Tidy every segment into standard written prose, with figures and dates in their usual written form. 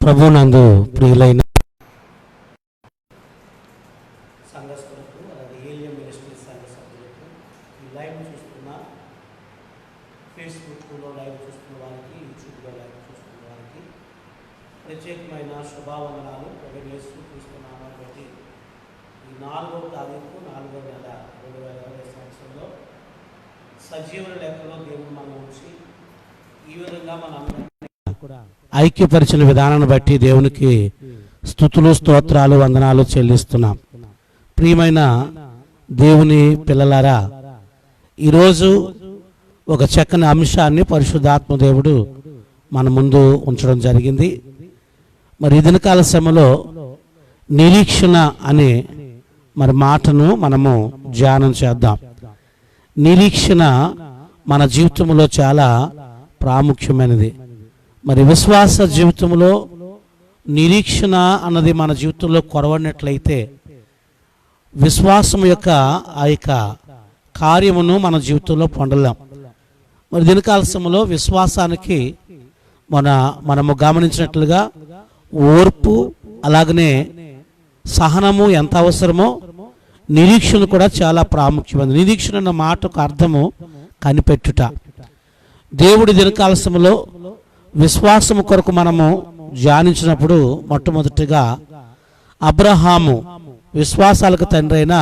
ప్రభునందు ప్రియులైన సంఘస్థులకు అలాగే ఏలియం మినిస్ట్రీ సంఘ సభ్యులకు ఈ లైవ్ చూస్తున్న ఫేస్బుక్లో లైవ్ చూస్తున్న వారికి, యూట్యూబ్లో లైవ్ చూస్తున్న వారికి ప్రత్యేకమైన శుభావందనాలు. యేసు క్రీస్తు నామాన్ని బట్టి ఈ 4వ తారీఖు 4వ నెల 2020 సంవత్సరంలో సజీవుల లెక్కలో దేవుడు మనం ఉంచి ఈ విధంగా మన కూడా ఐక్యపరిచిన విధానాన్ని బట్టి దేవునికి స్తుతులు, స్తోత్రాలు, వందనాలు చెల్లిస్తున్నాం. ప్రియమైన దేవుని పిల్లలారా, ఈరోజు ఒక చక్కని అంశాన్ని పరిశుద్ధాత్మ దేవుడు మన ముందు ఉంచడం జరిగింది. మరి ఈ దినకాల సమయంలో నిరీక్షణ అనే మాటను మనము ధ్యానం చేద్దాం. నిరీక్షణ మన జీవితంలో చాలా ప్రాముఖ్యమైనది. మరి విశ్వాస జీవితంలో నిరీక్షణ అన్నది మన జీవితంలో కొరవడినట్లయితే విశ్వాసం యొక్క ఆ యొక్క కార్యమును మన జీవితంలో పొందలేం. మరి దినకాల సమయంలో విశ్వాసానికి మనము గమనించినట్లుగా ఓర్పు అలాగనే సహనము ఎంత అవసరమో నిరీక్షణ కూడా చాలా ప్రాముఖ్యమైనది. నిరీక్షణ అన్న మాటకు అర్థము కనిపెట్టుట. దేవుడి దినకాల సమయంలో విశ్వాసము కొరకు మనము ధ్యానించినప్పుడు మొట్టమొదటిగా అబ్రహాము, విశ్వాసాలకు తండ్రి అయిన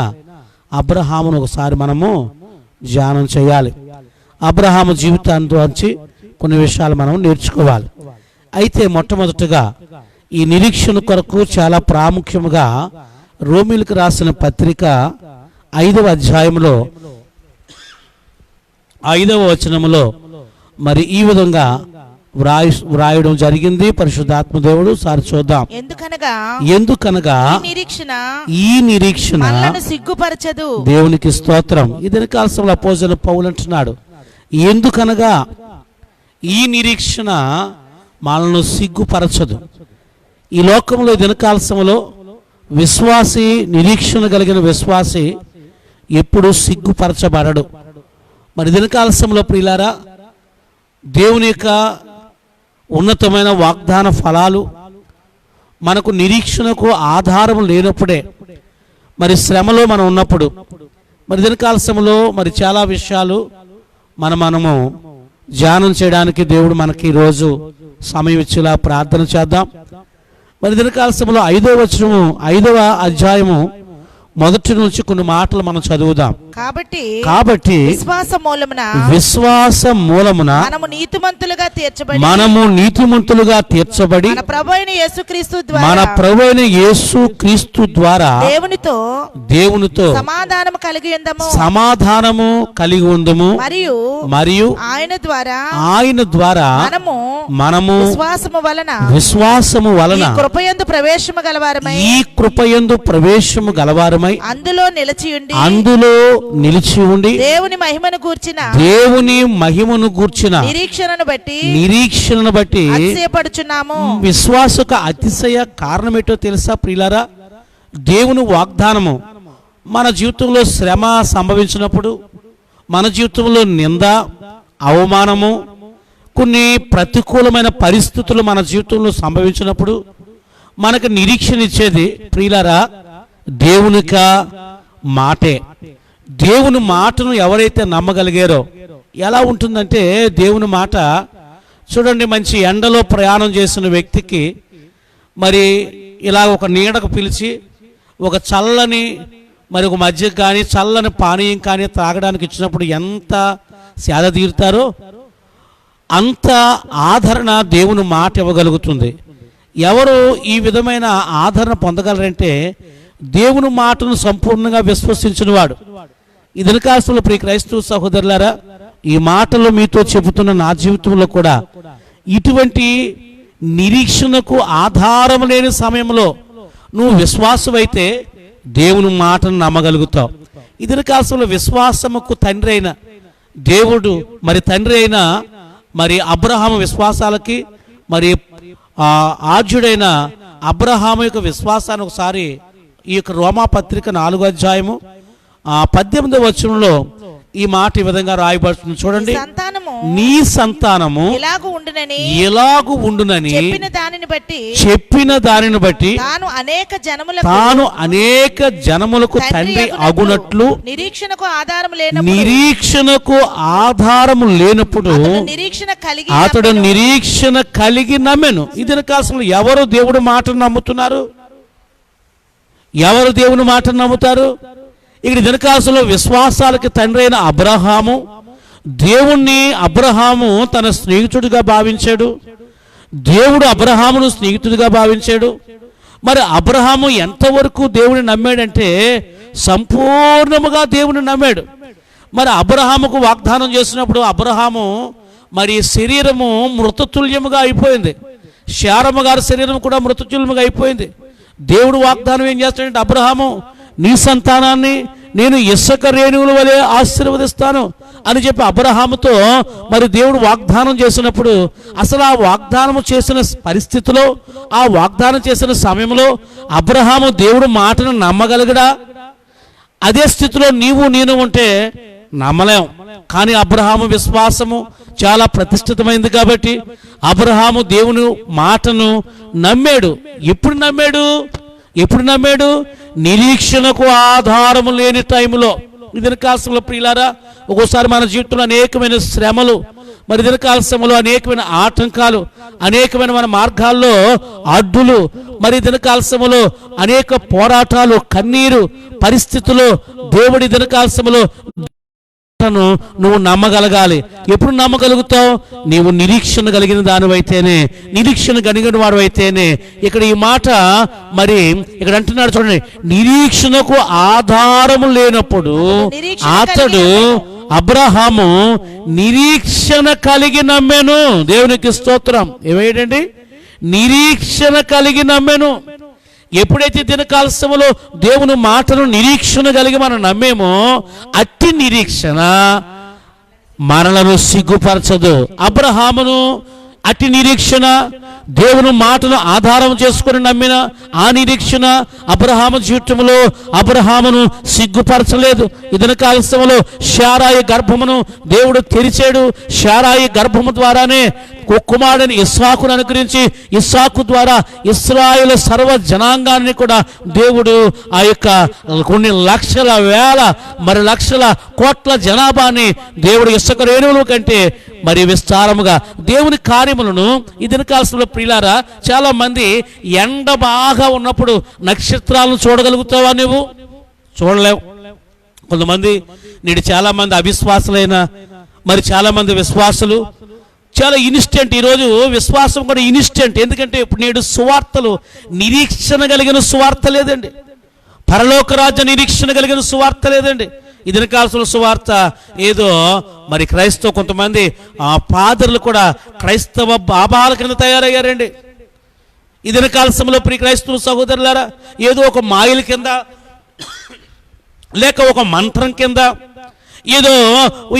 అబ్రహామును ఒకసారి మనము ధ్యానం చేయాలి. అబ్రహాము జీవితాన్ని కొన్ని విషయాలు మనం నేర్చుకోవాలి. అయితే మొట్టమొదటిగా ఈ నిరీక్షణ కొరకు చాలా ప్రాముఖ్యముగా రోమీలకు రాసిన పత్రిక 5వ అధ్యాయంలో 5వ వచనములో మరి ఈ విధంగా వ్రాయడం జరిగింది. పరిశుద్ధాత్మ దేవుడు సారి చూద్దాం. ఎందుకనగా ఈ నిరీక్షణ సిగ్గుపరచదు. దేవునికి స్తోత్రం. ఇదని కాలంలో అపోస్తలుడు పౌలు అంటున్నాడు, ఎందుకనగా ఈ నిరీక్షణ మనల్ని సిగ్గుపరచదు. ఈ లోకంలో దినకాలంలో విశ్వాసి, నిరీక్షణ కలిగిన విశ్వాసి ఎప్పుడు సిగ్గుపరచబడడు. మరి దినకాలంలో ప్రియులారా, దేవుని యొక్క ఉన్నతమైన వాగ్దాన ఫలాలు మనకు నిరీక్షణకు ఆధారం లేనప్పుడే, మరి శ్రమలో మనం ఉన్నప్పుడు, మరి దినకాలంలో మరి చాలా విషయాలు మనము ధ్యానం చేయడానికి దేవుడు మనకి ఈరోజు సమయం ఇచ్చేలా ప్రార్థన చేద్దాం. మరి దినకాలంలో 5వ వచనము 5వ అధ్యాయము మొదటి నుంచి కొన్ని మాటలు మనం చదువుదాం. కాబట్టి విశ్వాస మూలమున మనము నీతిమంతులుగా తీర్చబడి మన ప్రభువైన యేసుక్రీస్తు ద్వారా దేవునితో సమాధానము కలిగి ఉందము. మరియు ఆయన ద్వారా మనము విశ్వాసము వలన ఈ కృపయందు ప్రవేశము గలవారమై అందులో నిలిచి ఉండి దేవుని మహిమను గూర్చిన నిరీక్షణను బట్టి విశ్వాసకు అతిశయ కారణం ఏంటో తెలుసా ప్రియులారా? దేవుని వాగ్దానము మన జీవితంలో శ్రమ సంభవించినప్పుడు, మన జీవితంలో నింద, అవమానము, కొన్ని ప్రతికూలమైన పరిస్థితులు మన జీవితంలో సంభవించినప్పుడు మనకు నిరీక్షణ ఇచ్చేది ప్రియులారా దేవునిక మాటే. దేవుని మాటను ఎవరైతే నమ్మగలిగారో ఎలా ఉంటుందంటే, దేవుని మాట చూడండి, మంచి ఎండలో ప్రయాణం చేసిన వ్యక్తికి మరి ఇలా ఒక నీడకు పిలిచి ఒక చల్లని మరి ఒక మజ్జిగ కానీ చల్లని పానీయం కానీ త్రాగడానికి ఇచ్చినప్పుడు ఎంత సేద తీరుతారో అంత ఆదరణ దేవుని మాట ఇవ్వగలుగుతుంది. ఎవరు ఈ విధమైన ఆదరణ పొందగలరంటే దేవుని మాటను సంపూర్ణంగా విశ్వసించిన వాడు. ఈ దినకాలంలో ప్రియ క్రైస్తవ సహోదరులారా, ఈ మాటలు మీతో చెబుతున్న నా జీవితంలో కూడా ఇటువంటి నిరీక్షణకు ఆధారం లేని సమయంలో నువ్వు విశ్వాసమైతే దేవుని మాటను నమ్మగలుగుతావు. ఈ దినకాలంలో విశ్వాసముకు తండ్రి అయిన దేవుడు, మరి తండ్రి అయిన మరి అబ్రహాము విశ్వాసాలకి మరి ఆద్యుడైన అబ్రహాము యొక్క విశ్వాసాన్ని ఒకసారి ఈ యొక్క రోమా పత్రిక 4వ అధ్యాయము 18వ వచనంలో ఈ మాట ఈ విధంగా రాయబడుతుంది చూడండి, సంతానము నీ సంతానము ఎలాగు ఉండునని చెప్పిన దానిని బట్టి తాను అనేక జనములకు తండ్రి అగునట్లు నిరీక్షణకు ఆధారము లేనప్పుడు అతడు నిరీక్షణ కలిగి నమ్మెను. ఇది కాస్త ఎవరు దేవుడు మాటను నమ్ముతున్నారు? ఎవరు దేవుని మాటను నమ్ముతారు? ఇక్కడ దినకాశంలో విశ్వాసాలకి తండ్రి అయిన అబ్రహాము, దేవుణ్ణి అబ్రహాము తన స్నేహితుడిగా భావించాడు. దేవుడు అబ్రహామును స్నేహితుడిగా భావించాడు. మరి అబ్రహాము ఎంతవరకు దేవుని నమ్మాడంటే సంపూర్ణముగా దేవుని నమ్మాడు. మరి అబ్రహాముకు వాగ్దానం చేసినప్పుడు అబ్రహాము మరి శరీరము మృతతుల్యముగా అయిపోయింది. శారమ్మ గారి శరీరం కూడా మృతతుల్యముగా అయిపోయింది. దేవుడు వాగ్దానం ఏం చేస్తాడంటే, అబ్రహాము నీ సంతానాన్ని నేను ఇసుక రేణువుల వలె ఆశీర్వదిస్తాను అని చెప్పి అబ్రహాముతో మరి దేవుడు వాగ్దానం చేసినప్పుడు అసలు ఆ వాగ్దానం చేసిన పరిస్థితిలో, ఆ వాగ్దానం చేసిన సమయంలో అబ్రహాము దేవుడు మాటను నమ్మగలిగడా? అదే స్థితిలో నీవు నేను ఉంటే నమ్మలేం. కానీ అబ్రహాము విశ్వాసము చాలా ప్రతిష్ఠితమైంది కాబట్టి అబ్రహాము దేవుని మాటను నమ్మాడు. ఎప్పుడు నమ్మాడు? నిరీక్షణకు ఆధారము లేని టైంలో. ఇది కాలంలో ప్రియులారా, ఒక్కోసారి మన జీవితంలో అనేకమైన శ్రమలు, మరి ఇది కాలంలో అనేకమైన ఆటంకాలు, అనేకమైన మన మార్గాల్లో అడ్డులు, మరి దినకాలసములో అనేక పోరాటాలు, కన్నీరు పరిస్థితులు, దేవుడి దినకాలసములో నువ్వు నమ్మగలగాలి. ఎప్పుడు నమ్మగలుగుతావు? నీవు నిరీక్షణ కలిగిన దానివైతేనే, నిరీక్షణ కలిగిన వాడు అయితేనే. ఇక్కడ ఈ మాట మరి ఇక్కడ అంటున్నాడు చూడండి, నిరీక్షణకు ఆధారము లేనప్పుడు అతడు అబ్రహాము నిరీక్షణ కలిగి నమ్మెను. దేవునికి స్తోత్రం. ఏమేంటండి? నిరీక్షణ కలిగి నమ్మెను. ఎప్పుడైతే దినకాలసములో దేవుని మాటను నిరీక్షణ కలిగి మనం నమ్మేమో అట్టి నిరీక్షణ మనలను సిగ్గుపరచదు. అబ్రహామును అట్టి నిరీక్షణ, దేవుని మాటను ఆధారం చేసుకుని నమ్మిన ఆ నిరీక్షణ అబ్రహాము జీవితంలో అబ్రహామును సిగ్గుపరచలేదు. ఇదన కాలసములో శారాయి గర్భమును దేవుడు తెరిచాడు. శారాయి గర్భము ద్వారానే కుమారుడిని ఇస్సాకును అనుగ్రహించి ఇస్సాకు ద్వారా ఇశ్రాయేలు సర్వ జనాంగాన్ని కూడా దేవుడు ఆ యొక్క కొన్ని లక్షల వేల మరి లక్షల కోట్ల జనాభాని దేవుడు ఇసుక రేణువుల కంటే మరి విస్తారముగా దేవుని కార్యములను ఈ దినకాలంలో ప్రియులారా, చాలా మంది ఎండ బాగా ఉన్నప్పుడు నక్షత్రాలను చూడగలుగుతావా? నువ్వు చూడలేవు. కొంతమంది నేడు చాలా మంది అవిశ్వాసులైన మరి చాలా మంది విశ్వాసులు చాలా ఇన్స్టెంట్. ఈరోజు విశ్వాసం కూడా ఇన్స్టెంట్. ఎందుకంటే ఇప్పుడు నేడు సువార్తలు నిరీక్షణ కలిగిన సువార్త లేదండి. పరలోక రాజ్య నిరీక్షణ కలిగిన సువార్త లేదండి. ఇదిన కాల్సిన సువార్త ఏదో మరి క్రైస్తవ కొంతమంది పాదరులు కూడా క్రైస్తవ బాబాల కింద తయారయ్యారండి. ఇదిన కాలసంలో ప్రియ క్రైస్తవ సహోదరులారా, ఏదో ఒక మాయల కింద లేక ఒక మంత్రం కింద ఏదో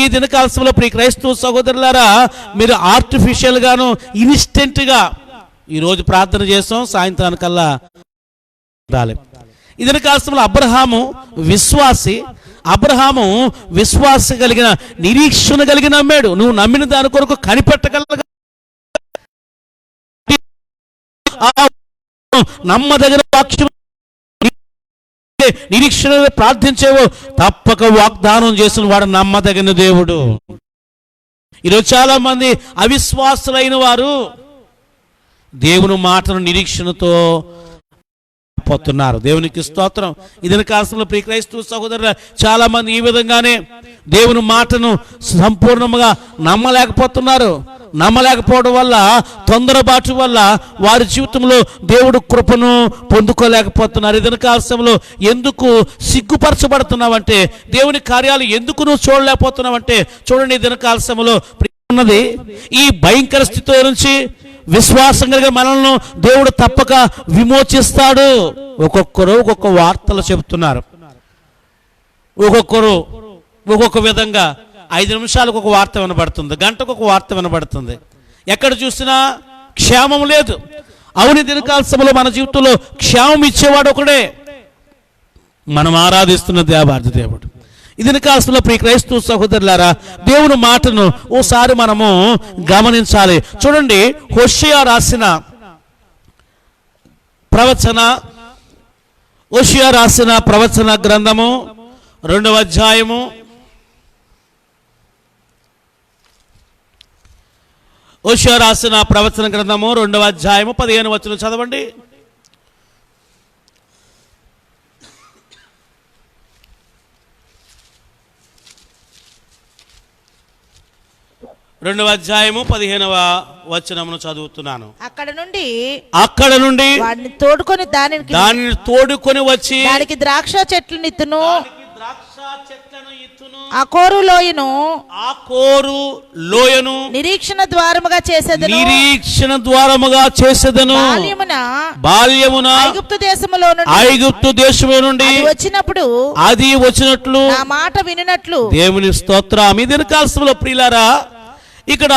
ఈ దినకాలసంలో ప్రియ క్రైస్తవ సహోదరులారా, మీరు ఆర్టిఫిషియల్ గాను ఇన్స్టెంట్గా ఈరోజు ప్రార్థన చేస్తాం, సాయంత్రానికల్లా రాలే. ఈ దినకాలసంలో అబ్రహాము విశ్వాస కలిగిన నిరీక్షణ కలిగి నమ్మాడు. నువ్వు నమ్మిన దాని కొరకు కనిపెట్టగలగా నమ్మదగిన వాక్యం నిరీక్షణ ప్రార్థించేవో తప్పక వాగ్దానం చేసిన వాడు నమ్మదగిన దేవుడు. ఈరోజు చాలా మంది అవిశ్వాసులైన వారు దేవుని మాటను నిరీక్షణతో పోతున్నారు. దేవునికి స్తోత్రం. ఇదిన కాలంలో ప్రియ క్రైస్తవ సహోదరులు చాలా మంది ఈ విధంగానే దేవుని మాటను సంపూర్ణంగా నమ్మలేకపోతున్నారు. నమ్మలేకపోవడం వల్ల, తొందరపాటు వల్ల వారి జీవితంలో దేవుడు కృపను పొందుకోలేకపోతున్నారు. ఇదిన కాలంలో ఎందుకు సిగ్గుపరచబడుతున్నావంటే, దేవుని కార్యాలు ఎందుకు నువ్వు చూడలేకపోతున్నావంటే, చూడండి ఇదిన కాలంలో ఉన్నది ఈ భయంకర స్థితిలో నుంచి విశ్వాసం కలిగిన మనల్ని దేవుడు తప్పక విమోచిస్తాడు. ఒక్కొక్కరు ఒక్కొక్క వార్తలు చెబుతున్నారు. ఒక్కొక్కరు ఒక్కొక్క విధంగా 5 నిమిషాలకు ఒక వార్త వినబడుతుంది, గంటకు ఒక వార్త వినబడుతుంది. ఎక్కడ చూసినా క్షేమం లేదు. అవుని దినకాల మన జీవితంలో క్షేమం ఇచ్చేవాడు ఒకడే, మనం ఆరాధిస్తున్న దేవాది దేవుడు. ఇది కాలంలో ప్రియ క్రైస్తవ సహోదరులారా, దేవుని మాటను ఓసారి మనము గమనించాలి. చూడండి, హోషేయ రాసిన ప్రవచన గ్రంథము 2వ అధ్యాయము 2వ అధ్యాయము 15వ వచనం చదవండి. రెండవ అధ్యాయము 15వ వచనమును చదువుతున్నాను. అక్కడ నుండి వాడిని తోడుకొని దానిని తోడుకొని వచ్చి దానికి ద్రాక్ష చెట్లను ఇత్తును, అకోరు లోయను నిరీక్షణ ద్వారముగా చేసేదను. బాల్యమున ఐగుప్తు దేశము నుండి వచ్చినట్లు నా మాట వినునట్లు. దేవుని స్తోత్రం. ఇది కాలంలో ప్రియులారా, ఇక్కడ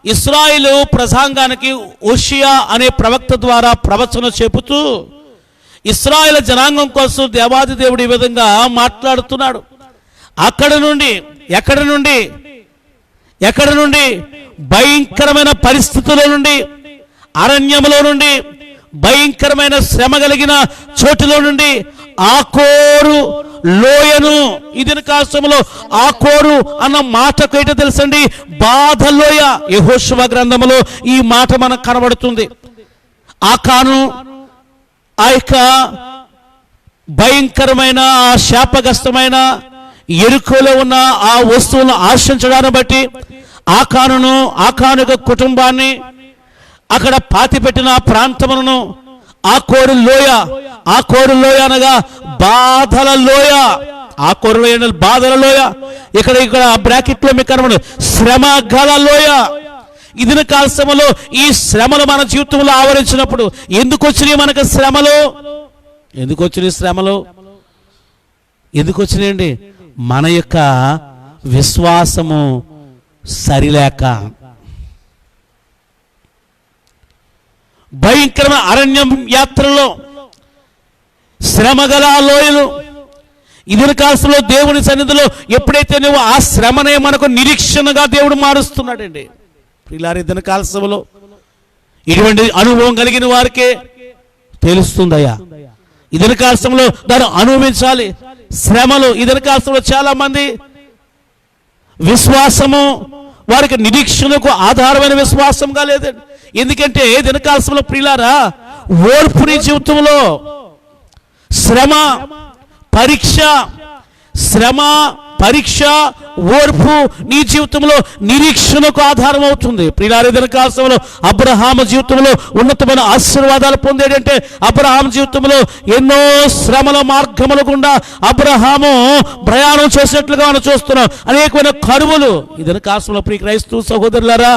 ఇశ్రాయేలు ప్రజాంగానికి హోషేయ అనే ప్రవక్త ద్వారా ప్రవచనం చెబుతూ ఇశ్రాయేలు జనాంగం కోసం దేవాది దేవుడు ఈ విధంగా మాట్లాడుతున్నాడు. ఎక్కడ నుండి భయంకరమైన పరిస్థితుల నుండి, అరణ్యములో నుండి, భయంకరమైన శ్రమ కలిగిన చోటులో నుండి ఆకోరు లోయను, ఇది కాలంలో ఆకోరు అన్న మాటకు ఏంటో తెలుసండి, బాధలోయ. యెహోషువ గ్రంథములో ఈ మాట మనకు కనబడుతుంది. ఆకాను ఆ యొక్క భయంకరమైన ఆ శాపగ్రస్తమైన ఎరుకలో ఉన్న ఆ వస్తువులను ఆశించడాన్ని బట్టి ఆకాను యొక్క కుటుంబాన్ని అక్కడ పాతిపెట్టిన ప్రాంతములను ఆకోరు లోయ అనగా బాధల లోయ. ఆకోరు లోయ బాధల లోయ. ఇక్కడ బ్రాకెట్ లో మీకు కనబడు శ్రమ గల లోయ. ఇది కాలంలో ఈ శ్రమలు మన జీవితంలో ఆవరించినప్పుడు ఎందుకు వచ్చినాయి మనకు శ్రమలు? ఎందుకు వచ్చినాయండి? మన యొక్క విశ్వాసము సరిలేక. భయంకరమైన అరణ్యం యాత్రలో శ్రమగల లోయలు. ఇది కాలంలో దేవుని సన్నిధిలో ఎప్పుడైతే నువ్వు ఆ శ్రమనే మనకు నిరీక్షణగా దేవుడు మారుస్తున్నాడండి. ప్రియులారా, ఇదిన కాలంలో ఇటువంటి అనుభవం కలిగిన వారికే తెలుస్తుందయ్యా. ఇదిన కాలంలో దాన్ని అనుభవించాలి. శ్రమలు ఇదిన కాలంలో చాలా మంది విశ్వాసము వారికి నిరీక్షణకు ఆధారమైన విశ్వాసంగా లేదండి. ఎందుకంటే దినకాలంలో ప్రియులారా, ఓర్పు నీ జీవితంలో శ్రమ పరీక్ష ఓర్పు నీ జీవితంలో నిరీక్షణకు ఆధారం అవుతుంది. ప్రియులారా, దినకాలంలో అబ్రహాము జీవితంలో ఉన్నతమైన ఆశీర్వాదాలు పొందేటంటే అబ్రహాము జీవితంలో ఎన్నో శ్రమల మార్గముల గుండా అబ్రహాము ప్రయాణం చేసినట్లుగా మనం చూస్తున్నాం. అనేకమైన కరువులు. ఇదిన కాలంలో ప్రియ క్రైస్తవ సహోదరులారా,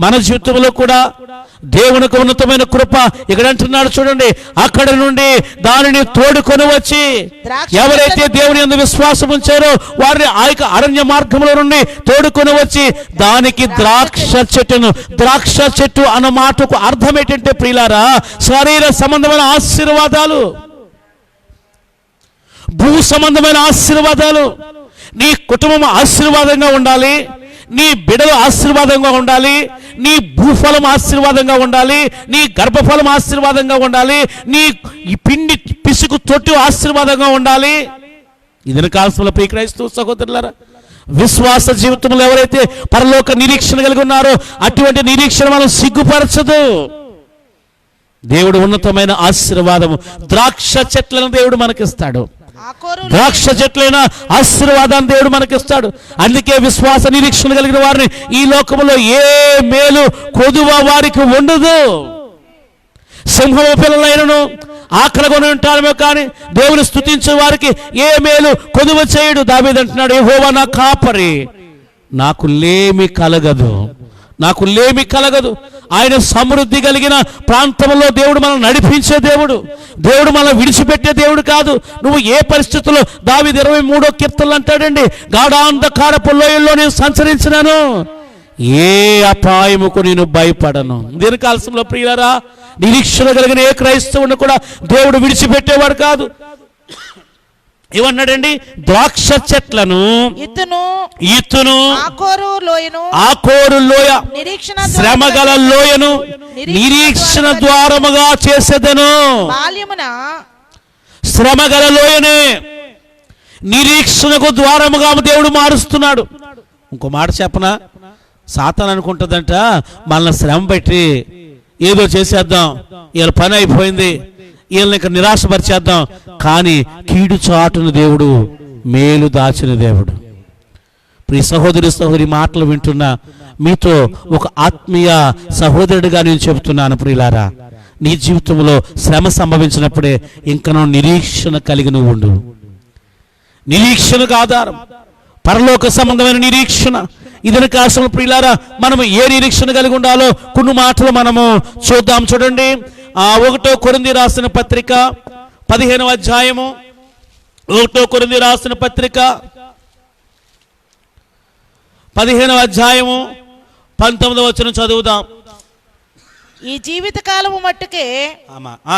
మన జీవితంలో కూడా దేవునికి ఉన్నతమైన కృప. ఇక్కడ అంటున్నాడు చూడండి, అక్కడ నుండి దానిని తోడుకొని వచ్చి, ఎవరైతే దేవుని యందు విశ్వాసం ఉంచారో వారిని ఆ యొక్క అరణ్య మార్గంలో నుండి తోడుకొని వచ్చి దానికి ద్రాక్ష చెట్టు అన్న మాటకు అర్థం ఏంటంటే ప్రియులారా, శరీర సంబంధమైన ఆశీర్వాదాలు, భూ సంబంధమైన ఆశీర్వాదాలు. నీ కుటుంబం ఆశీర్వాదంగా ఉండాలి, నీ బిడ్డలు ఆశీర్వాదంగా ఉండాలి, నీ భూఫలం ఆశీర్వాదంగా ఉండాలి, నీ గర్భఫలం ఆశీర్వాదంగా ఉండాలి, నీ పిండి పిసుకు తొట్టు ఆశీర్వాదంగా ఉండాలి. ఇదిన కాలంలో ప్రియ క్రైస్తవ సహోదరులారా, విశ్వాస జీవితంలో ఎవరైతే పరలోక నిరీక్షణ కలిగి ఉన్నారో అటువంటి నిరీక్షణ మనం సిగ్గుపరచదు. దేవుడు ఉన్నతమైన ఆశీర్వాదము ద్రాక్ష చెట్లను దేవుడు మనకిస్తాడు. ద్రాక్ష చెట్లైన ఆశీర్వాదాన్ని దేవుడు మనకిస్తాడు. అందుకే విశ్వాస నిరీక్షణ కలిగిన వారిని ఈ లోకంలో ఏ మేలు కొదువ వారికి ఉండదు. సింహము పిల్లలైనను ఆకలిగొని ఉంటారేమో కానీ దేవుని స్తుతించే వారికి ఏ మేలు కొదువ చేయడు. దావీదు అంటున్నాడు, యెహోవా నా కాపరి, నాకు లేమి కలగదు. ఆయన సమృద్ధి కలిగిన ప్రాంతంలో దేవుడు మనం నడిపించే దేవుడు మనం విడిచిపెట్టే దేవుడు కాదు. నువ్వు ఏ పరిస్థితుల్లో, దావీదు 23వ కీర్తనలు అంటాడండి, గాఢాంధకారపు లోయల్లో నేను సంచరించినాను, ఏ అపాయముకు నేను భయపడను. దీని కాలంలో ప్రియులారా, నిరీక్షణ కలిగిన ఏ క్రైస్తవుని కూడా దేవుడు విడిచిపెట్టేవాడు కాదు. ఏమన్నాడండి? ద్రాక్ష చెట్లను ఇత్తును, ఆకోరు లోయ, శ్రమగల లోయను నిరీక్షణ ద్వారముగా చేసేదను. శ్రమగల లోయనే నిరీక్షణకు ద్వారముగా దేవుడు మారుస్తున్నాడు. ఇంకో మాట చెప్పనా, సాతాను అనుకుంటుందంట మనల్ని శ్రమ పెట్టి ఏదో చేసేద్దాం, వీళ్ళ పని అయిపోయింది, వీళ్ళని ఇక్కడ నిరాశపరిచేద్దాం. కానీ కీడు చాటున దేవుడు మేలు దాచిన దేవుడు. ప్రియ సహోదరి సహోదరి మాటలు వింటున్నా మీతో ఒక ఆత్మీయ సహోదరుడిగా నేను చెబుతున్నాను. ప్రియులారా, నీ జీవితంలో శ్రమ సంభవించినప్పుడే ఇంకనూ నిరీక్షణ కలిగి నువ్వు ఉండు. నిరీక్షణకు ఆధారం పరలోక సంబంధమైన నిరీక్షణ. ఇదని కాసంలో ప్రియులారా, మనము ఏ నిరీక్షణ కలిగి ఉండాలో కొన్ని మాటలు మనము చూద్దాం. చూడండి, 1 కొరింథీ రాసిన పత్రిక 15వ అధ్యాయము, 1 కొరింథీ రాసిన పత్రిక 15వ అధ్యాయము 19వ వచనం చదువుదాం. ఈ జీవిత కాలము మట్టుకే,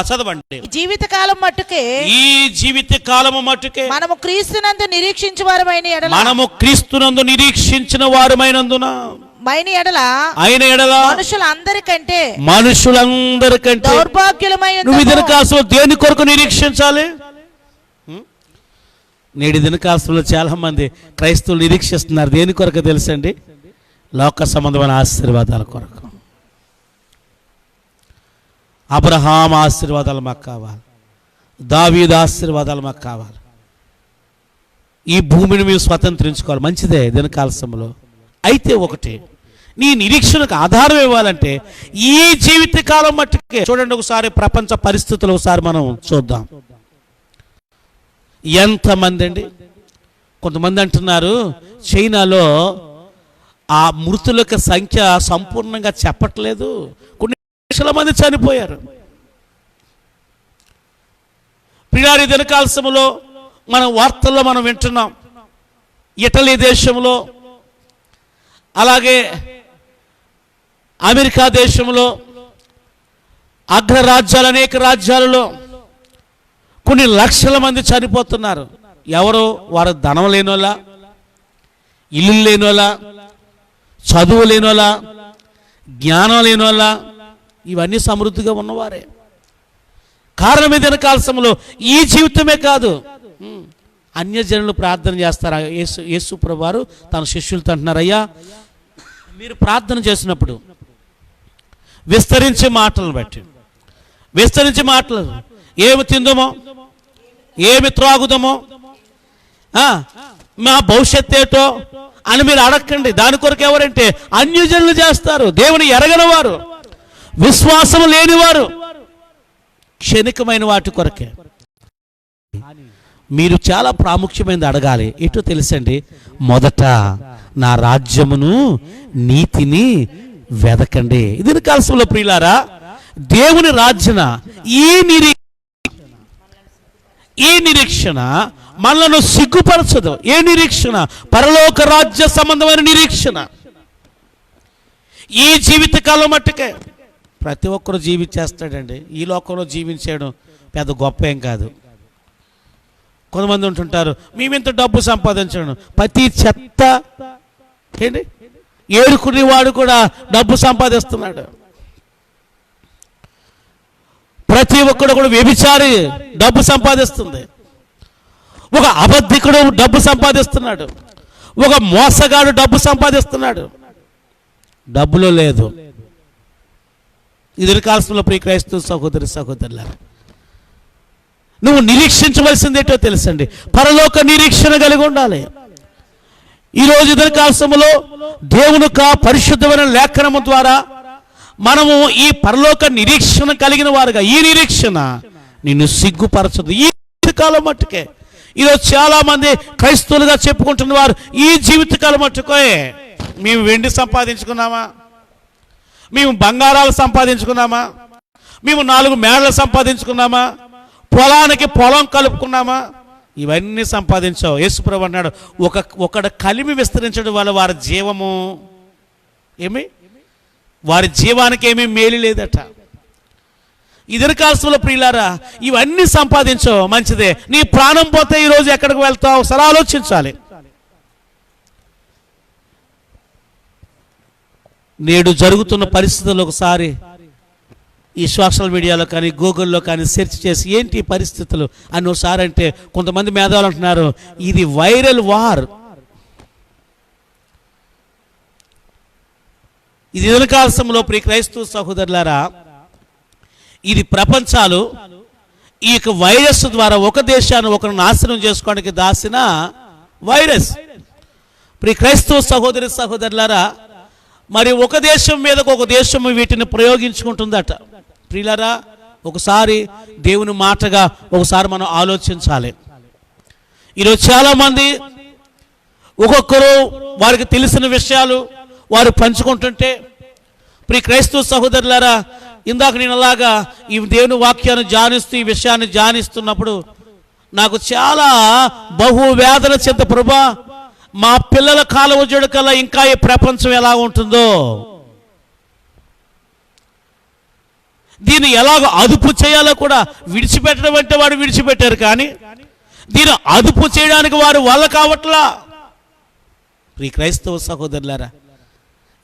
చదవండి. జీవిత కాలం మట్టుకే, ఈ జీవిత కాలము మట్టుకే మనము క్రీస్తునందు నిరీక్షించు వారమైన ఎడల, మనము క్రీస్తునందు నిరీక్షించిన వారమైనందున ఆయన ఎడల మనుషులందరికంటే దౌర్భాగ్యులమై నువ్వు ఇదిన కాలంలో దేని కొరకు నిరీక్షించాలి? నేడు దిన కాలంలో చాలా మంది క్రైస్తవులు నిరీక్షిస్తున్నారు. దేని కొరకు తెలుసండి? లోక సంబంధమైన ఆశీర్వాదాల కొరకు. అబ్రహాం ఆశీర్వాదాలు మాకు కావాలి, దావీదు ఆశీర్వాదాలు మాకు కావాలి. ఈ భూమిని మేము స్వతంత్రించుకోవాలి, మంచిదే దినకాలశంలో. అయితే ఒకటి, నీ నిరీక్షణకు ఆధారం ఇవ్వాలంటే ఈ జీవిత కాలం మట్టుకే. చూడండి, ఒకసారి ప్రపంచ పరిస్థితులు ఒకసారి మనం చూద్దాం. ఎంతమంది అండి, కొంతమంది అంటున్నారు చైనాలో ఆ మృతుల సంఖ్య సంపూర్ణంగా చెప్పట్లేదు, కొన్ని లక్షల మంది చనిపోయారు. పిడారి దినకాలశంలో మనం వార్తల్లో మనం వింటున్నాం. ఇటలీ దేశంలో, అలాగే అమెరికా దేశంలో, అగ్రరాజ్యాలు, అనేక రాజ్యాలలో కొన్ని లక్షల మంది చనిపోతున్నారు. ఎవరు? వారు ధనం లేనోళ్ళ, ఇల్లు లేనోళ్ళ, చదువు లేనోళ్ళ, జ్ఞానం లేనోళ్ళ, ఇవన్నీ సమృద్ధిగా ఉన్నవారే. కారణం ఏదైనా కాలశంలో ఈ జీవితమే కాదు, అన్యజనులు ప్రార్థన చేస్తారు. యేసు ప్రభువు వారు తన శిష్యులతో అంటున్నారు, అయ్యా మీరు ప్రార్థన చేసినప్పుడు విస్తరించే మాటలను బట్టి, విస్తరించే మాటలు, ఏమి తిందుమో, ఏమి త్రాగుదామో, మా భవిష్యత్ ఏటో అని మీరు అడగండి. దాని కొరకు ఎవరంటే అన్యజనులు చేస్తారు, దేవుని ఎరగని వారు, విశ్వాసం లేనివారు, క్షణికమైన వాటి కొరకే. మీరు చాలా ప్రాముఖ్యమైనది అడగాలి. ఎటో తెలుసండి, మొదట నా రాజ్యమును నీతిని వెదకండి. ఇది కాలంలో ప్రియులారా, దేవుని రాజ్యన ఈ నిరీక్షణ మనలను సిగ్గుపరచదు. ఏ నిరీక్షణ? పరలోక రాజ్య సంబంధమైన నిరీక్షణ. ఈ జీవిత కాలం మట్టుకే ప్రతి ఒక్కరు జీవించేస్తాడండి. ఈ లోకంలో జీవించడం పెద్ద గొప్ప ఏం కాదు. కొంతమంది ఉంటుంటారు, మేమింత డబ్బు సంపాదించడం, ప్రతి చెత్త ఏంటి ఏడుకునేవాడు కూడా డబ్బు సంపాదిస్తున్నాడు. ప్రతి ఒక్కడు కూడా వ్యభిచారి డబ్బు సంపాదిస్తుంది, ఒక అబద్ధికుడు డబ్బు సంపాదిస్తున్నాడు, ఒక మోసగాడు డబ్బు సంపాదిస్తున్నాడు. డబ్బులో లేదు. ఇది కాలంలో ప్రియ క్రైస్తవ సహోదరి సహోదరులారా, నువ్వు నిరీక్షించవలసిందేటో తెలుసండి, పరలోక నిరీక్షణ కలిగి ఉండాలి. ఈరోజు ఇద్దరి కాలంలో దేవుని పరిశుద్ధమైన లేఖనము ద్వారా మనము ఈ పరలోక నిరీక్షణ కలిగిన వారుగా, ఈ నిరీక్షణ నిన్ను సిగ్గుపరచదు. ఈ కాలం మట్టుకే ఈరోజు చాలా మంది క్రైస్తవులుగా చెప్పుకుంటున్న వారు ఈ జీవితకాలం మట్టుకే మేము వెండి సంపాదించుకున్నామా, మేము బంగారాలు సంపాదించుకున్నామా, మేము 4 మేడలు సంపాదించుకున్నామా, పొలానికి పొలం కలుపుకున్నామా, ఇవన్నీ సంపాదించావు. యేసుప్రభు అన్నాడు, ఒకడు కలిమి విస్తరించడం వల్ల వారి జీవము వారి జీవానికి ఏమీ మేలు లేదట. ఈ దినకాలంలో ప్రియులారా ఇవన్నీ సంపాదించో మంచిదే, నీ ప్రాణం పోతే ఈరోజు ఎక్కడికి వెళ్తావు ఒకసారి ఆలోచించాలి. నేడు జరుగుతున్న పరిస్థితుల్లో ఒకసారి ఈ సోషల్ మీడియాలో కానీ గూగుల్లో కానీ సెర్చ్ చేసి ఏంటి ఈ పరిస్థితులు అని ఒకసారి అంటే కొంతమంది మేధావులు అంటున్నారు ఇది వైరల్ వార్. ఇది దినకాలంలో ప్రియ క్రైస్తవ సహోదరులారా, ఇది ప్రపంచాలు ఈ యొక్క వైరస్ ద్వారా ఒక దేశాన్ని ఒకరు నాశనం చేసుకోవడానికి దాసిన వైరస్. ప్రియ క్రైస్తవ సహోదరి సహోదరులారా, మరి ఒక దేశం మీదకు ఒక దేశం వీటిని ప్రయోగించుకుంటుందట. ప్రియులారా, ఒకసారి దేవుని మాటగా ఒకసారి మనం ఆలోచించాలి. ఈరోజు చాలామంది ఒక్కొక్కరు వారికి తెలిసిన విషయాలు వారు పంచుకుంటుంటే, ప్రియ క్రైస్తవ సహోదరులారా, ఇందాక నేను అలాగా ఈ దేవుని వాక్యాన్ని ధ్యానిస్తూ ఈ విషయాన్ని ధ్యానిస్తున్నప్పుడు నాకు చాలా బహువేదన చెంద, ప్రభా మా పిల్లల కాలం వచ్చేడు కల్లా ఇంకా ఈ ప్రపంచం ఎలా ఉంటుందో, దీన్ని ఎలాగ అదుపు చేయాలో కూడా విడిచిపెట్టడం అంటే వాడు విడిచిపెట్టారు, కానీ దీన్ని అదుపు చేయడానికి వారు వల్ల కావట్లా. ప్రియ క్రైస్తవ సహోదరులారా,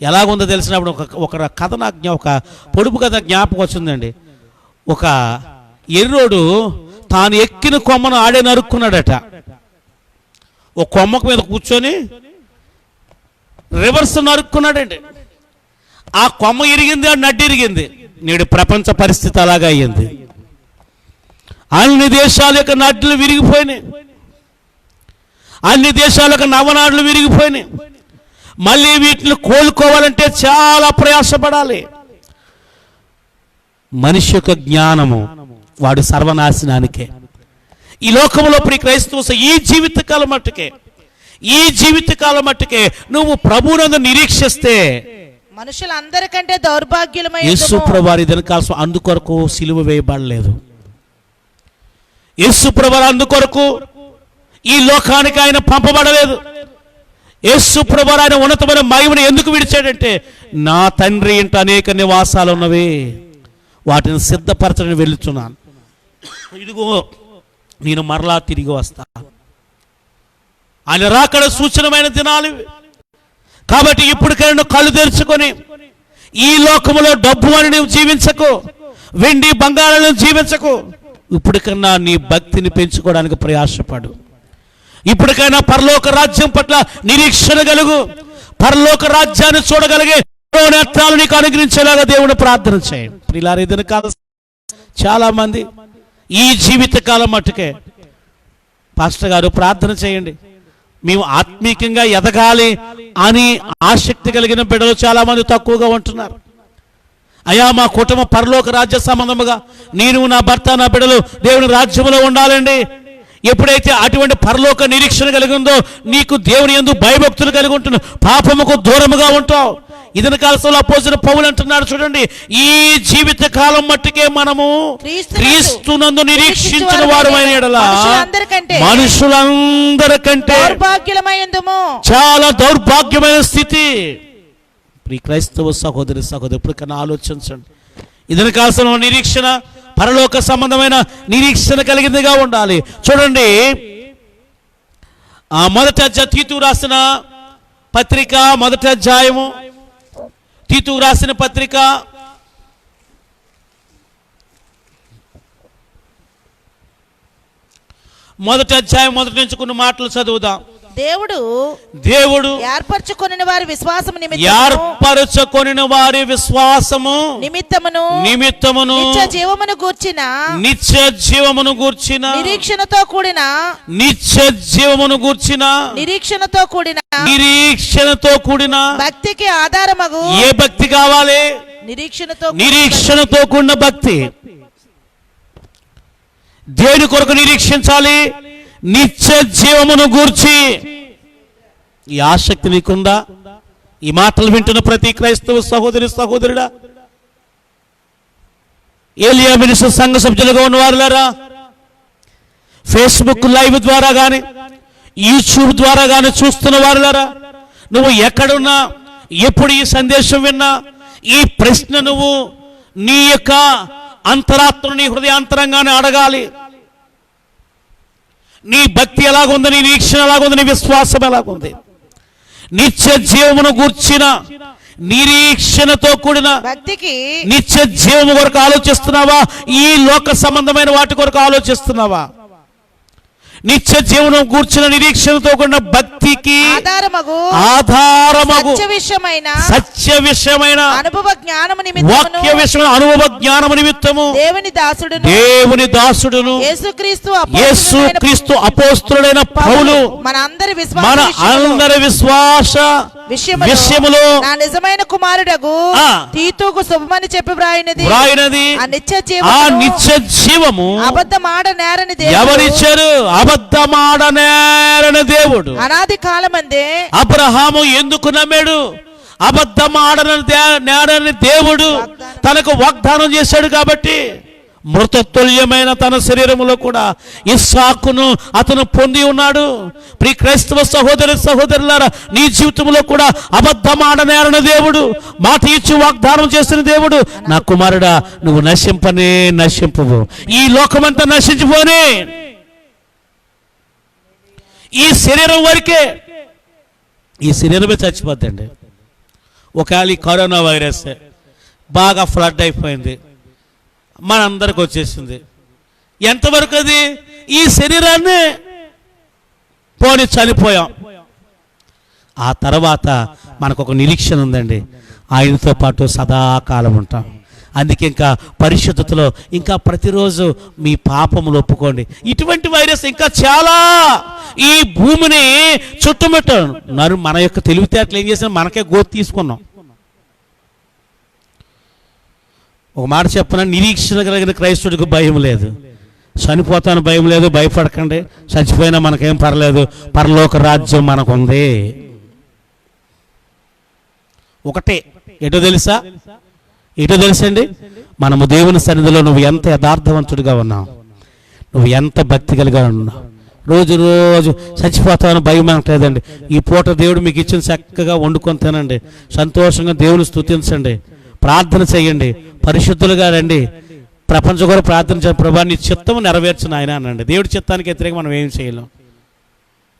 ఎలాగుందో తెలిసినప్పుడు ఒక కథ నాకు ఒక పొడుపు కథ జ్ఞాపకం వచ్చిందండి. ఒక ఎర్రోడు తాను ఎక్కిన కొమ్మను ఆడే నరుక్కున్నాడట. ఒక కొమ్మకు మీద కూర్చొని రివర్స్ నరుక్కున్నాడండి. ఆ కొమ్మ ఇరిగింది, ఆ నడ్డి ఇరిగింది. నేడు ప్రపంచ పరిస్థితి అలాగా అయ్యింది. అన్ని దేశాల యొక్క నడ్లు విరిగిపోయినాయి, అన్ని దేశాల యొక్క నవనాడులు విరిగిపోయినాయి. మళ్ళీ వీటిని కోలుకోవాలంటే చాలా ప్రయాసపడాలి. మనిషి యొక్క జ్ఞానము వాడు సర్వనాశనానికే. ఈ లోకంలో ప్రియ క్రైస్తవ ఈ జీవితకాలం మట్టుకే నువ్వు ప్రభువునందు నిరీక్షిస్తే మనుషులందరికంటే దౌర్భాగ్యులమై యేసు ప్రభువారి దినకాలం అందుకొరకు సిలువ వేయబడలేదు. యేసు ప్రభువారు అందుకొరకు ఈ లోకానికి ఆయన పంపబడలేదు. యేసు ప్రభువారు ఆయన ఉన్నతమైన మహిమను ఎందుకు విడిచాడంటే, నా తండ్రి ఇంట అనేక నివాసాలు ఉన్నవి, వాటిని సిద్ధపరచని వెళుతున్నాను, ఇదిగో నేను మరలా తిరిగి వస్తా. ఆయన రాకడ సూచనమైన దినాలు. కాబట్టి ఇప్పటికైనా నువ్వు కళ్ళు తెరుచుకొని ఈ లోకములో డబ్బు అని నువ్వు జీవించకు, వెండి బంగారాలను జీవించకు. ఇప్పటికన్నా నీ భక్తిని పెంచుకోవడానికి ప్రయాసపడు. ఇప్పటికైనా పరలోక రాజ్యం పట్ల నిరీక్షణ కలుగు. పరలోక రాజ్యాన్ని చూడగలిగే నేత్రాలు నీకు అనుగ్రహించేలాగా దేవుని ప్రార్థన చేయండి. ప్రియులారా, ఈ దినకాలం చాలా మంది ఈ జీవిత కాలం మట్టుకే పాస్టర్ గారు ప్రార్థన చేయండి, మేము ఆత్మీయంగా ఎదగాలి అని ఆసక్తి కలిగిన బిడ్డలు చాలా మంది తక్కువగా ఉంటున్నారు. అయ్యా మా కుటుంబం పరలోక రాజ్య సంబంధముగా నేను నా భర్త నా బిడ్డలు దేవుని రాజ్యంలో ఉండాలండి. ఎప్పుడైతే అటువంటి పరలోక నిరీక్షణ కలిగి ఉందో నీకు దేవుని యందు భయభక్తులు కలిగి ఉంటున్నావు, పాపముకు దూరముగా ఉంటావు. ఇదన కాలంలో అపోజిట్ పౌలు అంటున్నాడు చూడండి, ఈ జీవిత కాలం మట్టుకే మనము క్రీస్తునందు నిరీక్షించిన వారమైన యెడల మనుషులందరికంటే చాలా దౌర్భాగ్యమైన స్థితి. ప్రియ క్రైస్తవ సహోదరి సహోదరు కన్నా ఆలోచించండి. ఇదన కాలంలో నిరీక్షణ పరలోక సంబంధమైన నిరీక్షణ కలిగిందిగా ఉండాలి. చూడండి, ఆ మొదట తీతు రాసిన పత్రిక మొదటి అధ్యాయము, తీతు రాసిన పత్రిక మొదటి అధ్యాయం మొదటి నుంచి కొన్ని మాటలు చదువుదాం. దేవుడు ఏర్పరచుకొనిన వారి విశ్వాసము నిమిత్తమును నిత్య జీవమును గూర్చిన నిరీక్షణతో కూడిన భక్తికి ఆధారమగు ఏ భక్తి కావాలి? నిరీక్షణతో కూడిన భక్తి. దేని కొరకు నిరీక్షించాలి? నిత్య జీవమును గూర్చి. ఈ ఆసక్తి నీకుందా? ఈ మాటలు వింటున్న ప్రతి క్రైస్తవ సహోదరుడా, ఏలియా మినిస్టర్ సంఘ సభ్యులుగా ఉన్నవారులారా, ఫేస్బుక్ లైవ్ ద్వారా కానీ యూట్యూబ్ ద్వారా కానీ చూస్తున్న వారులారా, నువ్వు ఎక్కడున్నా ఎప్పుడు ఈ సందేశం విన్నా ఈ ప్రశ్న నువ్వు నీ యొక్క అంతరాత్మను నీ హృదయాంతరంగానే అడగాలి. నీ భక్తి ఎలాగుంది, నీ నిరీక్షణ ఎలాగుంది, నీ విశ్వాసం ఎలాగుంది? నిత్య జీవమును గూర్చిన నిరీక్షణతో కూడిన భక్తికి నిత్య జీవము కొరకు ఆలోచిస్తున్నావా? ఈ లోక సంబంధమైన వాటి కొరకు ఆలోచిస్తున్నావా? నిత్య జీవనం కూర్చున్న నిరీక్షణతో కూడిన భక్తికి ఆధారమగు సత్య విషయమైన అనుభవ జ్ఞానము వాక్య విషయమైన అనుభవ జ్ఞానము నిమిత్తము దేవుని దాసుడును యేసుక్రీస్తు అపోస్తలుడైన పౌలు మన అందరి విశ్వాస విషయములో నిజమైన కుమారుడగు తీతుకు శుభమని చెప్పి వ్రాయినది ఆ నిత్య జీవము అబద్ధమాడనేరని ఎవరిచ్చారు? అబద్ధమాడనేరని దేవుడు. అనాది కాలమందే అబ్రహాము ఎందుకు నమ్మాడు? అబద్ధమాడనేరని దేవుడు తనకు వాగ్దానం చేశాడు కాబట్టి. మృతతుల్యమైన తన శరీరములో కూడా ఇస్సాకును అతను పొంది ఉన్నాడు. ప్రియ క్రైస్తవ సహోదరులారా, నీ జీవితంలో కూడా అబద్ధమాడనేరని దేవుడు, మాట ఇచ్చి వాగ్దానం చేసిన దేవుడు, నా కుమారుడా నువ్వు నశింపనే నశింపవు, ఈ లోకమంతా నశించిపోనే, ఈ శరీరం వరకే, ఈ శరీరమే చచ్చిపోద్దండి. ఒకవేళ ఈ కరోనా వైరస్ బాగా ఫ్లడ్ అయిపోయింది, మనందరికి వచ్చేసింది, ఎంతవరకు అది? ఈ శరీరాన్ని పోని చనిపోయాం. ఆ తర్వాత మనకు ఒక నిరీక్షణ ఉందండి, ఆయనతో పాటు సదాకాలం ఉంటాం. అందుకే ఇంకా పరిశుద్ధతలో ఇంకా ప్రతిరోజు మీ పాపములు ఒప్పుకోండి. ఇటువంటి వైరస్ ఇంకా చాలా ఈ భూమిని చుట్టుముట్టాను. మన యొక్క తెలివితేటలు ఏం చేసినా మనకే గోతి తీసుకున్నాం. ఒక మాట చెప్పిన, నిరీక్షణ కలిగిన క్రైస్తవుడికి భయం లేదు. చనిపోతాను భయం లేదు, భయపడకండి. చచ్చిపోయినా మనకేం పర్లేదు, పరలోక రాజ్యం మనకుంది. ఒకటే ఎటో తెలుసా? ఎటో తెలుసండి? మనము దేవుని సన్నిధిలో నువ్వు ఎంత యథార్థవంతుడిగా ఉన్నావు, నువ్వు ఎంత భక్తి కలిగా ఉన్నావు. రోజు రోజు చచ్చిపోతాను భయం అనట్లేదండి. ఈ పూట దేవుడు మీకు ఇచ్చిన చక్కగా వండుకొని తినండి, సంతోషంగా దేవుని స్తుతించండి, ప్రార్థన చేయండి, పరిశుద్ధులుగా రండి. ప్రపంచం కూడా ప్రార్థన చేయండి, ప్రభా నీ చిత్తము నెరవేర్చిన ఆయన అనండి. దేవుడి చిత్తానికి వ్యతిరేకంగా మనం ఏం చేయలేం.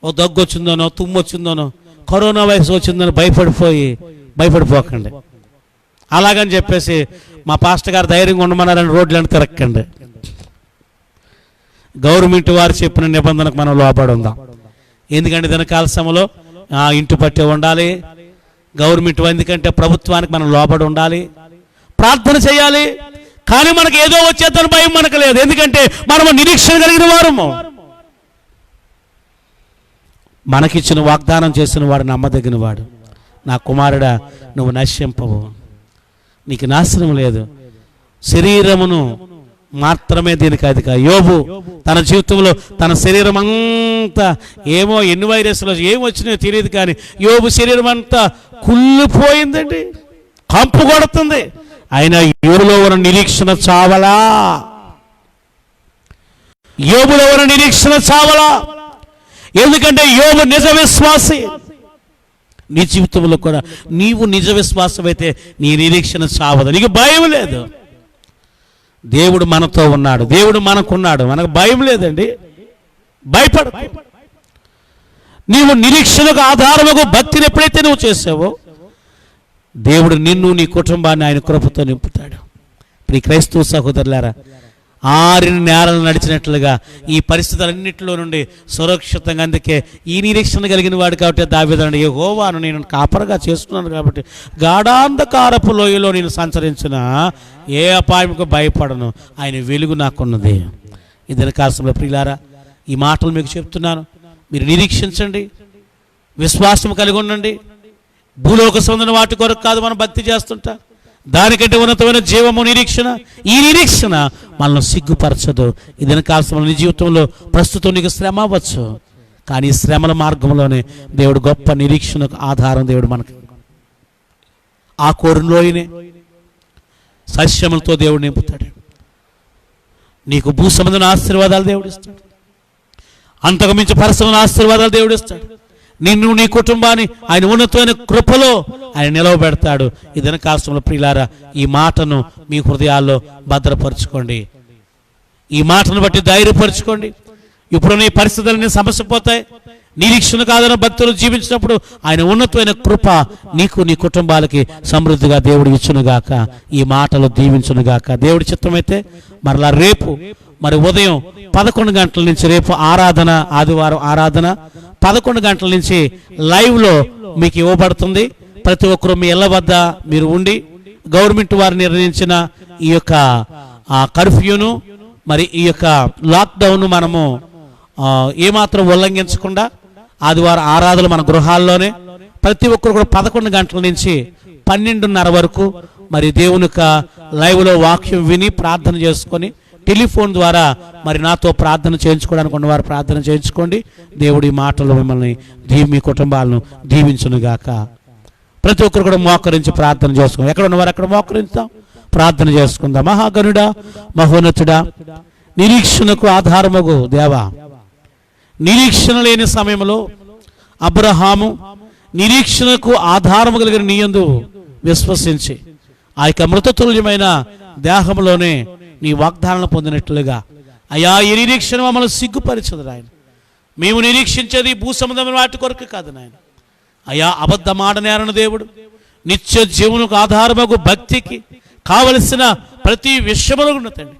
ఓ దగ్గు వచ్చిందోనో, తుమ్ము వచ్చిందోనో, కరోనా వైరస్ వచ్చిందనో భయపడిపోకండి. అలాగని చెప్పేసి మా పాస్టర్ గారు ధైర్యంగా ఉండమన్నారని రోడ్లను తిరక్కండి. గవర్నమెంట్ వారు చెప్పిన నిబంధనకు మనం లోబడి ఉందాం. ఎందుకంటే దినకాల సమయంలో ఇంటి పట్టే ఉండాలి. గవర్నమెంట్ ఎందుకంటే ప్రభుత్వానికి మనం లోబడి ఉండాలి, ప్రార్థన చేయాలి. కానీ మనకు ఏదో వచ్చేద్దని భయం మనకు లేదు, ఎందుకంటే మనము నిరీక్షణ కలిగిన వారము. మనకిచ్చిన వాగ్దానం చేసిన వాడు నమ్మదగిన వాడు. నా కుమారుడా నువ్వు నశింపవు, నీకు నాశనం లేదు. శరీరమును మాత్రమే దీనికి అధిక. యోబు తన జీవితంలో తన శరీరం అంతా ఏమో ఎన్ని వైరస్లు ఏమొచ్చినాయో తెలియదు, కానీ యోబు శరీరం అంతా కుళ్ళిపోయిందండి, కంపు కొడుతుంది. ఆయన యోబులో ఉన్న నిరీక్షణ చావలా, యోబులో ఉన్న నిరీక్షణ చావలా. ఎందుకంటే యోబు నిజ విశ్వాసి. నీ జీవితంలో కూడా నీవు నిజ విశ్వాసం అయితే నీ నిరీక్షణ చావదు, నీకు భయం లేదు. దేవుడు మనతో ఉన్నాడు, దేవుడు మనకున్నాడు, మనకు భయం లేదండి. భయపడ. నీవు నిరీక్షణకు ఆధారముకు భక్తిని ఎప్పుడైతే నువ్వు చేసావో దేవుడు నిన్ను నీ కుటుంబాన్ని ఆయన కృపతో నింపుతాడు. ప్రియ క్రైస్తవ సహోదరులారా, ఆరిన నేరలు నడిచినట్లుగా ఈ పరిస్థితులన్నింటిలో నుండి సురక్షితంగా, అందుకే ఈ నిరీక్షణ కలిగిన వాడు కాబట్టి దావీదు యెహోవాను నేను కాపరిగా చేస్తున్నాను కాబట్టి గాఢాంధకారపు లోయలో నేను సంచరించిన ఏ అపాయంకు భయపడను, ఆయన వెలుగు నాకున్నది. ఇద్దరి కాలంలో ప్రియులారా, ఈ మాటలు మీకు చెప్తున్నాను, మీరు నిరీక్షించండి, విశ్వాసం కలిగి ఉండండి. భూలోక సంబంధమైన వాటి కొరకు కాదు మనం భక్తి చేస్తుంటా, దానికంటే ఉన్నతమైన జీవము నిరీక్షణ. ఈ నిరీక్షణ మనల్ని సిగ్గుపరచదు. ఇదని కాల్సిన నీ జీవితంలో ప్రస్తుతం నీకు శ్రమ అవ్వచ్చు, కానీ ఈ శ్రమల మార్గంలోనే దేవుడు గొప్ప నిరీక్షణకు ఆధారం దేవుడు మనకు. ఆ కోరులోనే సస్యములతో దేవుడు నింపుతాడు. నీకు భూ సంబంధమైన ఆశీర్వాదాలు దేవుడు ఇస్తాడు, అంతకు మించి పరసమైన ఆశీర్వాదాలు దేవుడు ఇస్తాడు. నిన్ను నీ కుటుంబాన్ని ఆయన ఉన్నతమైన కృపలో ఆయన నిలవబెడతాడు. ఈ దినకాలంలో ప్రియులారా, ఈ మాటను మీ హృదయాల్లో భద్రపరచుకోండి. ఈ మాటను బట్టి ధైర్యపరచుకోండి. ఇప్పుడు నీ పరిస్థితులన్నీ సమస్య పోతాయి. నిరీక్షణ కాదని భక్తులు జీవించినప్పుడు ఆయన ఉన్నతమైన కృప నీకు నీ కుటుంబాలకి సమృద్ధిగా దేవుడు ఇచ్చునుగాక. ఈ మాటలు దీవించునుగాక. దేవుడి చిత్తమైతే మరలా రేపు మరి ఉదయం 11 గంటల నుంచి, రేపు ఆరాధన, ఆదివారం ఆరాధన 11 గంటల నుంచి లైవ్లో మీకు ఇవ్వబడుతుంది. ప్రతి ఒక్కరూ మీ ఇళ్ల వద్ద మీరు ఉండి గవర్నమెంట్ వారు నిర్ణయించిన ఈ యొక్క కర్ఫ్యూను, మరి ఈ యొక్క లాక్డౌన్ మనము ఏమాత్రం ఉల్లంఘించకుండా ఆదివారం ఆరాధనలు మన గృహాల్లోనే ప్రతి ఒక్కరు కూడా 11 గంటల నుంచి 12:30 వరకు మరి దేవుని యొక్క లైవ్లో వాక్యం విని ప్రార్థన చేసుకొని టెలిఫోన్ ద్వారా మరి నాతో ప్రార్థన చేయించుకోవడానికి ఉన్నవారు ప్రార్థన చేయించుకోండి. దేవుడి మాటలు మిమ్మల్ని మీ కుటుంబాలను దీవించునుగాక. ప్రతి ఒక్కరు కూడా మోకరించి ప్రార్థన చేసుకుందాం. ఎక్కడ ఉన్నవారు అక్కడ మోకరించుదాం, ప్రార్థన చేసుకుందాం. మహాగణుడా, మహోన్నతుడా, నిరీక్షణకు ఆధారమగు దేవా, నిరీక్షణ లేని సమయంలో అబ్రహాము నిరీక్షణకు ఆధారము కలిగిన నీ యందు విశ్వసించి ఆ యొక్క మృతతుల్యమైన దేహంలోనే నీ వాగ్దానాలను పొందినట్లుగా అయ్యా, ఈ నిరీక్షణ మమ్మల్ని సిగ్గుపరిచదు నాయన. మేము నిరీక్షించేది భూసముద్రమైన వాటి కొరకు కాదు నాయన. అయ్యా, అబద్ధమాడనేరని దేవుడు, నిత్య జీవనకు ఆధారమగు భక్తికి కావలసిన ప్రతి విషయములో ఉన్న తండ్రి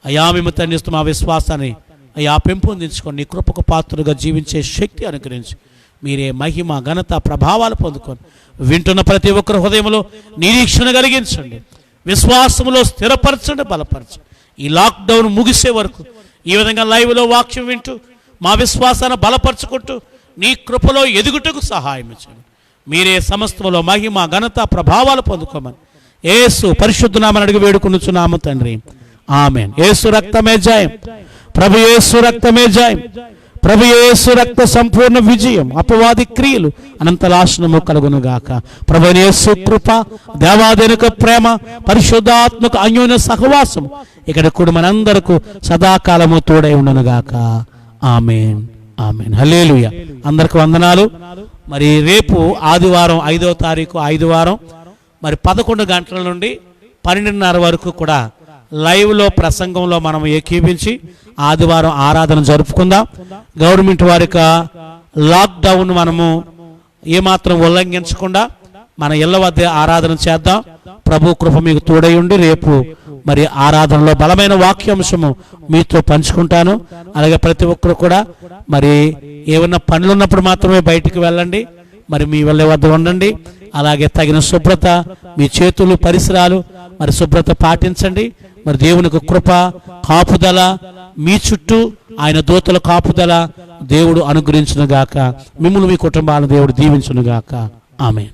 అయ్యా, మేము తండ్రిస్తూ మా విశ్వాసాన్ని అయ్యా పెంపొందించుకొని నీ కృపకు పాత్రగా జీవించే శక్తి అనుగ్రహించి మీరే మహిమ ఘనత ప్రభావాలు పొందుకొని వింటున్న ప్రతి ఒక్కరి హృదయంలో నిరీక్షణ కలిగించండి, విశ్వాసములో స్థిరపరచండి, బలపరచండి. ఈ లాక్డౌన్ ముగిసే వరకు ఈ విధంగా లైవ్లో వాక్యం వింటూ మా విశ్వాసాన్ని బలపరచుకుంటూ నీ కృపలో ఎదుగుటకు సహాయం ఇచ్చండి. మీరే సమస్తములో మహిమ ఘనత ప్రభావాలు పొందుకోమని యేసు పరిశుద్ధ నామమున అడిగి వేడుకొనుచున్నాము తండ్రి, ఆమేన్. యేసు రక్తమే జయం, ప్రభు యేసు రక్తమే జయం, ప్రభు యేసు రక్త సంపూర్ణ విజయం, అపవాది క్రియలు అనంత నాశనము కలుగునుగాక. ప్రభు యేసు కృప, దేవాదేనుక ప్రేమ, పరిశుద్ధాత్మక అన్యోన్య సహవాసం ఇక్కడ కూడా మనందరకు సదాకాలము తోడై ఉండునుగాక. ఆమేన్, ఆమేన్, హల్లెలూయా. అందరికి వందనాలు. మరి రేపు ఆదివారం 5వ తారీఖు ఆదివారం మరి 11 గంటల నుండి 12:30 వరకు కూడా లైవ్లో ప్రసంగంలో మనం ఏకీపించి ఆదివారం ఆరాధన జరుపుకుందాం. గవర్నమెంట్ వారి లాక్డౌన్ మనము ఏమాత్రం ఉల్లంఘించకుండా మన ఇళ్ల వద్ద ఆరాధన చేద్దాం. ప్రభు కృప మీకు తోడై ఉండి రేపు మరి ఆరాధనలో బలమైన వాక్యాంశము మీతో పంచుకుంటాను. అలాగే ప్రతి ఒక్కరు కూడా మరి ఏమన్నా పనులు ఉన్నప్పుడు మాత్రమే బయటికి వెళ్ళండి, మరి మీ వాళ్ళ వద్ద ఉండండి. అలాగే తగిన శుభ్రత, మీ చేతులు పరిసరాలు మరి శుభ్రత పాటించండి. మరి దేవునికి కృప కాపుదల మీ చుట్టూ ఆయన దూతల కాపుదల దేవుడు అనుగ్రహించునుగాక. మిమ్మల్ని మీ కుటుంబాలను దేవుడు దీవించునుగాక. ఆమేన్.